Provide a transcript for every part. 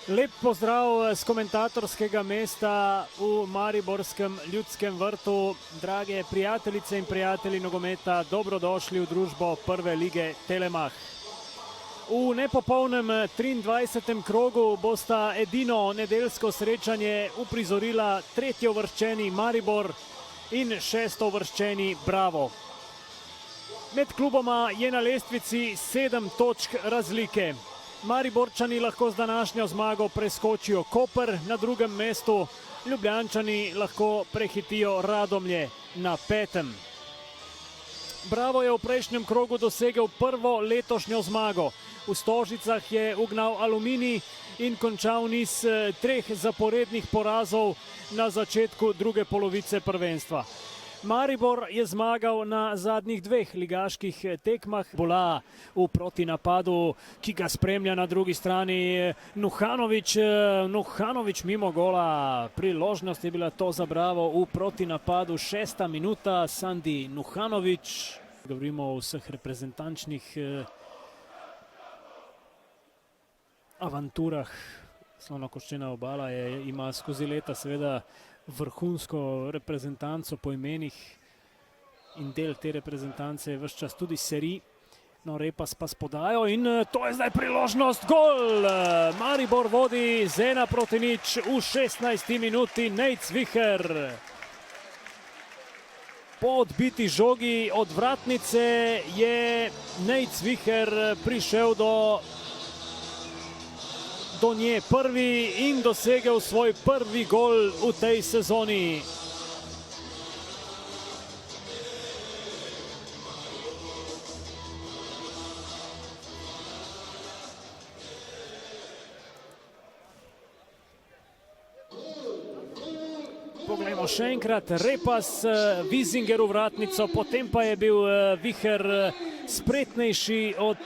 Lep pozdrav z komentatorskega mesta v mariborskem Ljudskem vrtu. Drage prijateljice in prijatelji nogometa, dobrodošli v družbo prve lige Telemach. V nepopolnem 23. krogu bosta edino nedeljsko srečanje uprizorila tretjeuvrščeni Maribor in šestouvrščeni Bravo. Med kluboma je na lestvici 7 točk razlike. Mariborčani lahko z današnjo zmago preskočijo Koper na drugem mestu, Ljubljančani lahko prehitijo Radomlje na 5. Bravo je v prejšnjem krogu dosegel prvo letošnjo zmago. V Stožicah je ugnal Aluminij in končal niz 3 zaporednih porazov na začetku druge polovice prvenstva. Maribor je zmagal na zadnjih 2 ligaških tekmah. Bola v protinapadu, ki ga spremlja na drugi strani Nuhanović mimo gola. Priložnost je bila to za Bravo v protinapadu. 6. minuta, Sandi Nuhanović. Govorimo o vseh reprezentančnih avanturah. Slonokoščena obala ima skozi leta seveda vrhunsko reprezentanco po imenih in del te reprezentance je ves čas tudi Seri. No, Repas pa spodajo in to je zdaj priložnost, gol! Maribor vodi z 1-0 v 16. minuti, Nejc Viher. Po odbiti žogi od vratnice je Nejc Viher prišel do nje prvi in dosegel svoj prvi gol v tej sezoni. Poglejmo še enkrat, Repas, Wiesinger v vratnico, potem pa je bil Viher spretnejši od,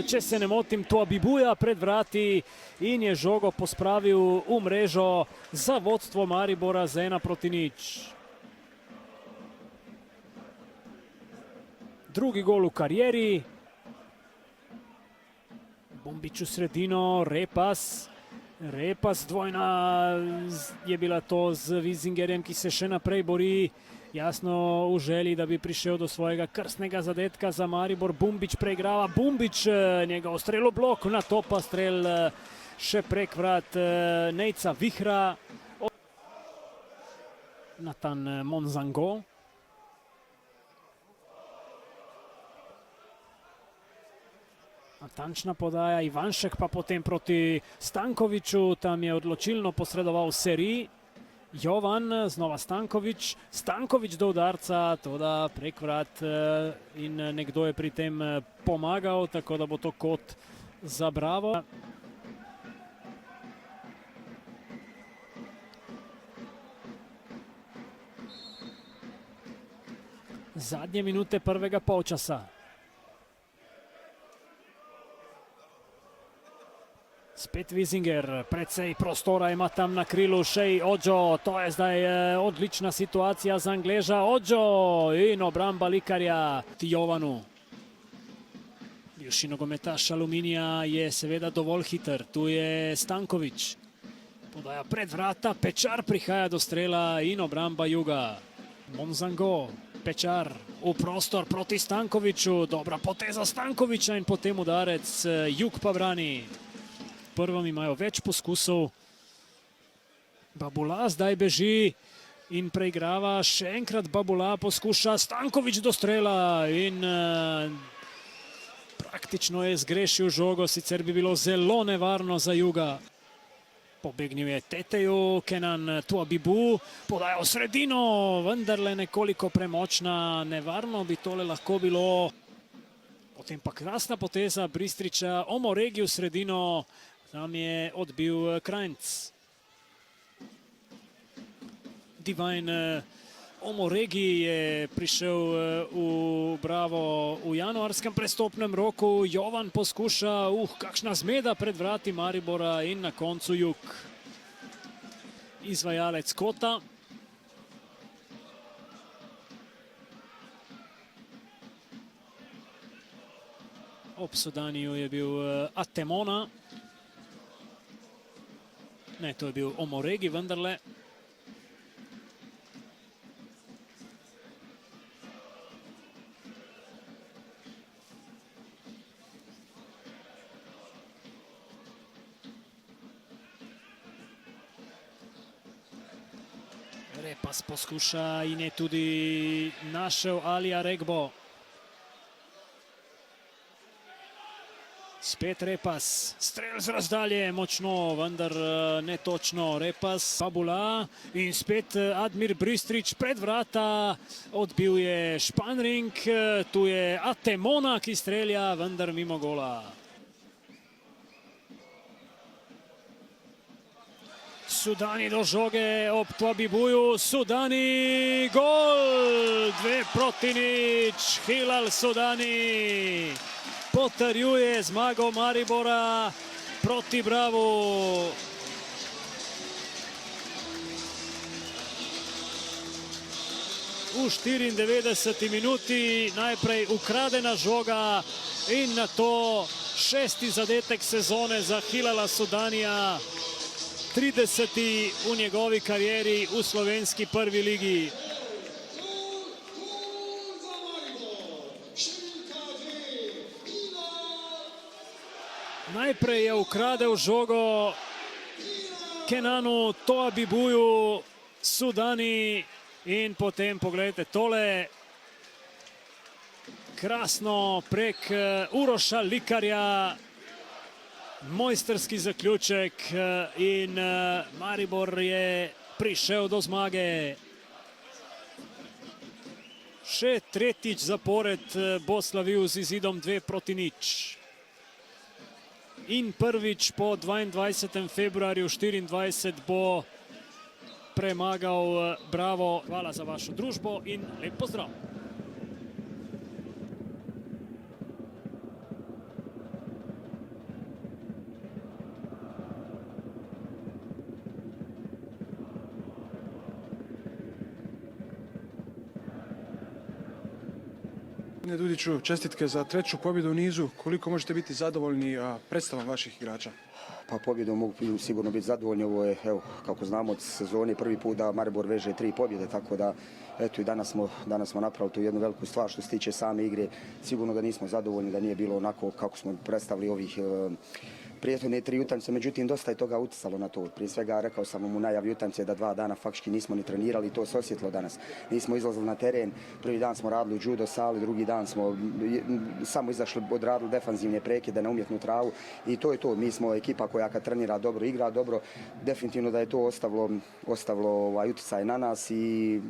če se ne motim, Tuabibuja pred vrati in je žogo pospravil v mrežo za vodstvo Maribora z 1-0. Drugi gol v karieri. Bumbić v sredino, Repas dvojna je bila to z Wiesingerjem, ki se še naprej bori. Jasno v želji, da bi prišel do svojega krstnega zadetka za Maribor. Bumbić preigrava, Bumbić, njegov strel v blok, na to pa strel še prek vrat Nejca Vihra. Nathan Monzango. Natančna podaja, Ivanšek pa potem proti Stankoviću, tam je odločilno posredoval Seri. Jovan, znova Stanković do udarca, toda prek vrat in nekdo je pri tem pomagal, tako da bo to kot za Bravo. Zadnje minute prvega polčasa. Spet Wiesinger, precej prostora ima tam na krilu, Shea Ojo, to je zdaj odlična situacija za Angleža, Ojo in obramba Likarja Jovanu. Bivši nogometaš Aluminija je seveda dovolj hiter, tu je Stanković. Podaja pred vrata, Pečar prihaja do strela in obramba Juga. Monzango, Pečar v prostor proti Stankoviću, dobra poteza Stankovića in potem udarec, Jug pa brani. Prvom imajo več poskusov. Babula zdaj beži in preigrava. Še enkrat Babula poskuša. Stanković do strela in praktično je zgrešil žogo. Sicer bi bilo zelo nevarno za Juga. Pobegnil je Teteju, Kenan Tuabibu. Podaja v sredino, vendarle nekoliko premočna. Nevarno bi tole lahko bilo. Potem pa krasna poteza Bristriča. Omoregi v sredino. Tam je odbil Krajnc. Divine Omoregi je prišel v Bravo v januarskem prestopnem roku. Jovan poskuša, kakšna zmeda pred vrati Maribora in na koncu Jug. Izvajalec kota. Ob Sodaniju je bil Atemona. Ne, to je bil Omoregi vendarle. Repas poskuša in je tudi našel Alija Regbo. Spet Repas, strel z razdalje, močno, vendar netočno. Repas, Fabula in spet Admir Bristrič pred vrata. Odbil je Španring, tu je Atemona, ki strelja, vendar mimo gola. Sudani do žoge ob Twabibuju, Sudani, gol! 2-0, Hilal Sudani potrjuje zmago Maribora proti Bravu. V 94. minuti najprej ukradena žoga in na to 6. zadetek sezone za Hilala Sudanija. 30. v njegovi karieri v slovenski prvi ligi. Najprej je ukradel žogo Kenanu Twabibuju, Sudani, in potem pogledajte tole. Krasno prek Uroša Likarja. Mojsterski zaključek in Maribor je prišel do zmage. Še tretjič zapored bo slavil z izidom 2-0. In prvič po 22. februarju 24 bo premagal Bravo. Hvala za vašo družbo in lep pozdrav. Dudiću, čestitke za treću pobjedu u nizu. Koliko možete biti zadovoljni predstavom vaših igrača? Pa pobjedom mogu sigurno biti zadovoljni. Ovo je, evo, kako znamo od sezone, prvi put da Maribor veže 3 pobjede, tako da eto i danas smo napravili tu jednu veliku stvar što se tiče same igre. Sigurno da nismo zadovoljni, da nije bilo onako kako smo predstavili ovih prethodne 3 utakmice, međutim dosta je toga utjecalo na to. Prije svega rekao sam vam u najavi utakmice da 2 dana faktički nismo ni trenirali, to se osjetilo danas. Nismo izlazili na teren, prvi dan smo radili u judo sali, drugi dan smo samo izašli, odradili defanzivne prekide na umjetnu travu i to je to. Mi smo ekipa koja kad trenira dobro, igra dobro, definitivno da je to ostavilo utjecaj na nas i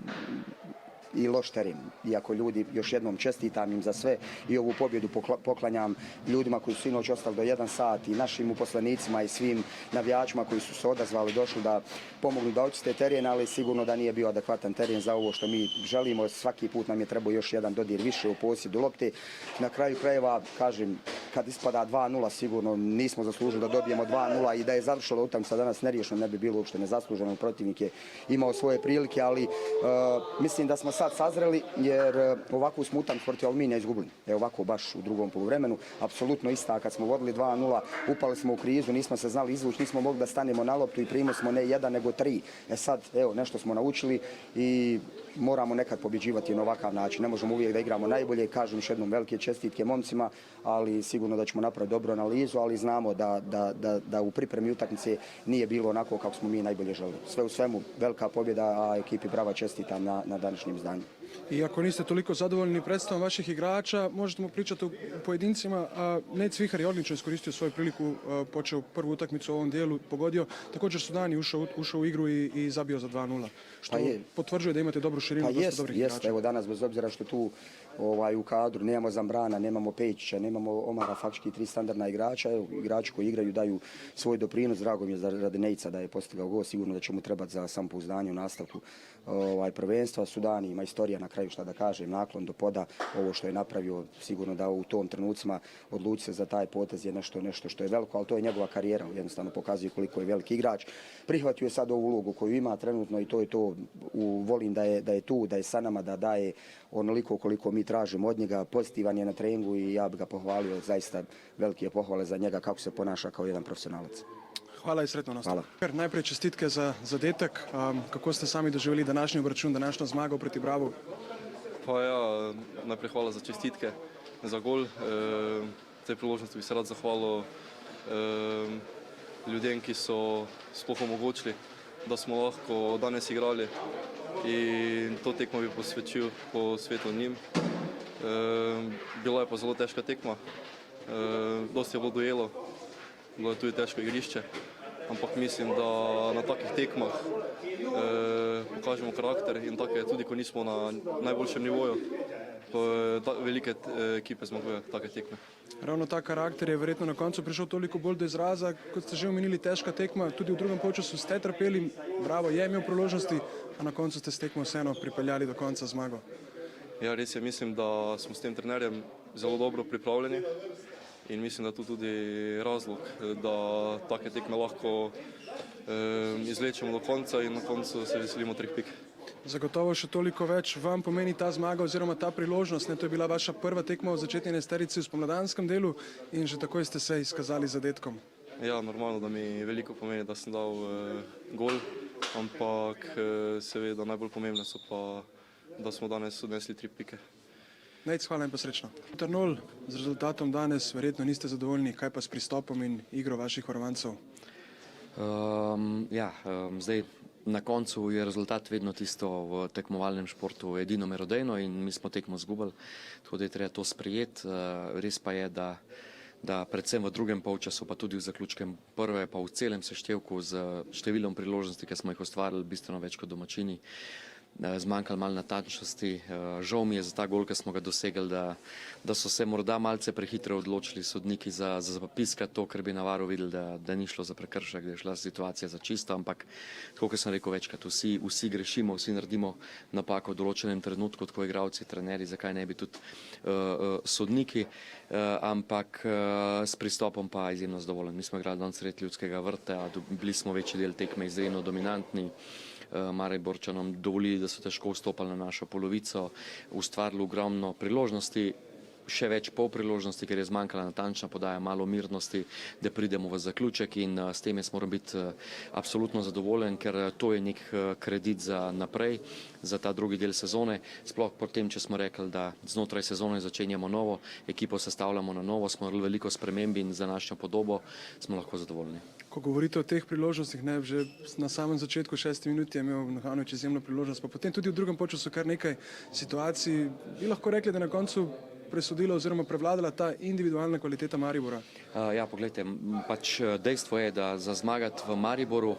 loš teren. Iako ljudi, još jednom čestitam im za sve i ovu pobjedu poklanjam ljudima koji su sinoć ostali do 1 sat i našim uposlenicima i svim navijačima koji su se odazvali, došli da pomognu da očiste teren, ali sigurno da nije bio adekvatan teren za ovo što mi želimo. Svaki put nam je trebao još jedan dodir više u posjedu lopte. Na kraju krajeva, kažem, kad ispada 2-0, sigurno nismo zaslužili da dobijemo 2-0 i da je završila utakmica danas neriješeno, ne bi bilo uopšte nezasluženo. Protivnik je imao svoje prilike, ali mislim da smo sad sazreli jer ovakvu smo utakmicu protiv Aluminija izgubili. Ovako baš u drugom poluvremenu. Apsolutno ista kad smo vodili 2-0, upali smo u krizu, nismo se znali izvući, nismo mogli da stanemo na loptu i primili smo ne 1 nego 3. Sad, evo, nešto smo naučili i moramo nekad pobjeđivati na ovakav način. Ne možemo uvijek da igramo najbolje, kažem još jednom velike čestitke momcima, ali sigurno da ćemo napraviti dobru analizu, ali znamo da u pripremi utakmice nije bilo onako kako smo mi najbolje želili. Sve u svemu, velika pobjeda, a ekipi Brava čestitam na današnjem izdanju. I ako niste toliko zadovoljni predstavom vaših igrača, možete mu pričati u pojedincima. Ned Cvihar je odlično iskoristio svoju priliku, počeo prvu utakmicu u ovom dijelu, pogodio. Također Sudani ušao u igru i zabio za 2-0, što potvrđuje da imate dobru širinu, dosta dobrih igrača. Evo danas, bez obzira što tu u kadru nemamo Zambrana, nemamo Pejića, nemamo Omara, faktički 3 standardna igrača. Evo, igrači koji igraju daju svoj doprinos. Drago mi je radi Nejca da je postigao gol, sigurno da će mu trebati za samopouzdanje u nastavku prvenstva. Sudani ima istorija, na kraju šta da kažem, naklon do poda, ovo što je napravio, sigurno da u tom trenucima odluči se za taj potez je nešto što je veliko, ali to je njegova karijera, jednostavno pokazuje koliko je veliki igrač. Prihvatio je sad ovu ulogu koju ima trenutno i to je to. Volim da je tu, da je sa nama, da daje onoliko koliko mi tražimo od njega. Pozitivan je na treningu i ja bih ga pohvalio, zaista velike pohvale za njega kako se ponaša kao jedan profesionalac. Hvala in sretno nastav. Hvala. Najprej čestitke za zadetek. Kako ste sami doživeli današnji obračun, današnjo zmago proti Bravu? Pa ja, najprej hvala za čestitke, za gol. Tej priložnosti bi se rad zahvalil ljudem, ki so sploh omogočili, da smo lahko danes igrali, in to tekmo bi posvetil njim. Bila je pa zelo težka tekma, dosti je bilo duelov, bilo je tudi težko igrišče, ampak mislim, da na takih tekmah pokažemo karakter in tako je tudi, ko nismo na najboljšem nivoju. Velike ekipe zmagujejo take tekme. Ravno ta karakter je verjetno na koncu prišel toliko bolj do izraza, kot ste že omenili, težka tekma, tudi v drugem polčasu ste trpeli, Bravo je imel priložnosti, a na koncu ste s tekmo vseeno pripeljali do konca zmago. Ja, res je, mislim, da smo s tem trenerjem zelo dobro pripravljeni in mislim, da to tudi razlog, da take tekme lahko izvlečemo do konca in na koncu se veselimo 3 pik. Zagotovo še toliko več vam pomeni ta zmaga oziroma ta priložnost. To je bila vaša prva tekma v začetni enajsterici v spomladanskem delu in že takoj ste se izkazali zadetkom. Ja, normalno, da mi veliko pomeni, da sem dal gol, ampak seveda najbolj pomembne so pa, da smo danes odnesli 3 pike. Nejc, hvala in pa srečno. Peter Nol, z rezultatom danes verjetno niste zadovoljni, kaj pa s pristopom in igro vaših varovancev? Zdaj na koncu je rezultat vedno tisto v tekmovalnem športu edino merodejno in mi smo tekmo zgubili, tako da je treba to sprejeti. Res pa je, da predvsem v drugem polčasu, pa tudi v zaključkem prve, pa v celem seštevku z številom priložnosti, ki smo jih ustvarili bistveno več kot domačini, zmanjkalo malo natančnosti. Žal mi je za ta gol, ki smo ga dosegli, da so se morda malce prehitro odločili sodniki za zapiskati to, ker bi na varu videli, da ni šlo za prekršek, da je šla situacija za čisto, ampak tako, kot sem rekel večkrat, vsi grešimo, vsi naredimo napako v določenem trenutku, tako igralci, trenerji, zakaj ne bi tudi sodniki, ampak s pristopom pa izjemno zadovoljen. Mi smo igrali danes sredi Ljudskega vrta, bili smo večji del tekme izjemno dominantni, Mariborčanom dovolili, da so težko vstopali na našo polovico, ustvarili ogromno priložnosti, še več pol priložnosti, ker je zmanjkala natančna podaja, malo mirnosti, da pridemo v zaključek in s tem jaz moram biti absolutno zadovoljen, ker to je nek kredit za naprej, za ta drugi del sezone. Sploh potem, če smo rekli, da znotraj sezone začenjamo novo, ekipo sestavljamo na novo, smo naredili veliko sprememb in za našo podobo smo lahko zadovoljni. Ko govorite o teh priložnostih, že na samem začetku 6 minut je imel Nohanović izjemno priložnost, pa potem tudi v drugem polčasu kar nekaj situacij. Bi lahko rekli, da na koncu presodila oziroma prevladala ta individualna kvaliteta Maribora? Ja, poglejte, pač dejstvo je, da za zmagati v Mariboru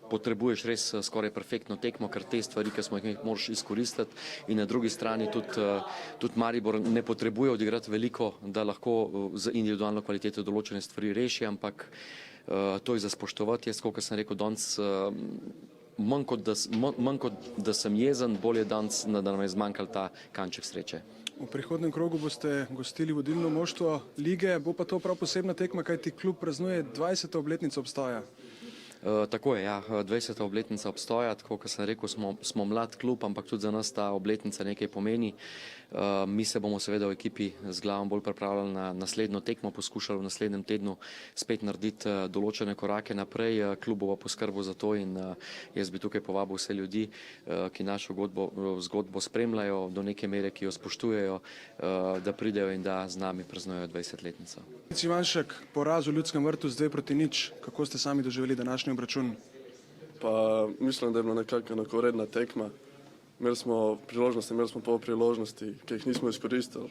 potrebuješ res skoraj perfektno tekmo, ker te stvari, ki smo jih moraš izkoristiti, in na drugi strani tudi Maribor ne potrebuje odigrati veliko, da lahko z individualno kvaliteto določene stvari reši, ampak to je za spoštovati. Jaz, kot sem rekel danes, manj kot da sem jezen, bolje danes, da nam je zmanjkal ta kanček sreče. V prihodnem krogu boste gostili vodilno moštvo lige, bo pa to prav posebna tekma, kajti klub praznuje 20. obletnico obstoja. Tako je, ja, 20. obletnica obstoja, tako kot sem rekel, smo mlad klub, ampak tudi za nas ta obletnica nekaj pomeni. Mi se bomo seveda v ekipi z glavom bolj pripravljali na naslednjo tekmo, poskušali v naslednjem tednu spet narediti določene korake naprej. Klub bo poskrbel za to in jaz bi tukaj povabil vse ljudi, ki našo zgodbo spremljajo do neke mere, ki jo spoštujejo, da pridejo in da z nami praznujejo 20-letnico. Ivanšek, poraz v Ljudskem vrtu z 2-0, kako ste sami doživeli današnji obračun? Pa mislim, da je bila nekako enakovredna tekma. Imeli smo priložnosti, imeli smo pol priložnosti, ki jih nismo izkoristili.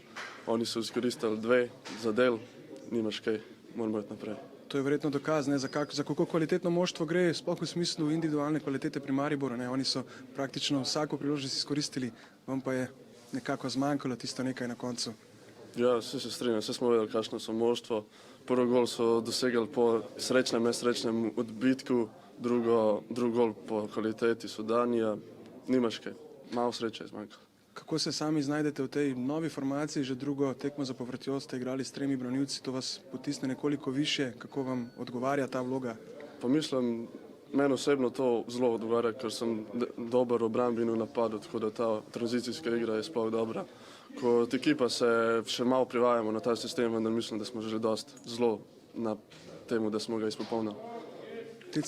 Oni so izkoristili 2 za del, nimaš kaj, moramo iti naprej. To je verjetno dokaz, za kako kvalitetno moštvo gre, sploh v smislu individualne kvalitete pri Mariboru. Oni so praktično vsako priložnost izkoristili, vam pa je nekako zmanjkalo tisto nekaj na koncu. Ja, vsi se strinjam, vsi smo vedeli, kakšno so moštvo. Prvi gol so dosegli po srečnem, nesrečnem odbitku, drugi gol po kvaliteti Sudanija, nimaš kaj, malo sreče je zmanjkalo. Kako se sami znajdete v tej novi formaciji, že drugo tekmo zapovrstjo ste igrali s 3 branilci, to vas potisne nekoliko više, kako vam odgovarja ta vloga? Pa mislim, meni osebno to zelo odgovarja, ker sem dober obrambni v napadu, tako da ta tranzicijska igra je sploh dobra. Kot ekipa se še malo privajamo na ta sistem, vendar mislim, da smo že zelo na temu, da smo ga izpopolnili. Tic.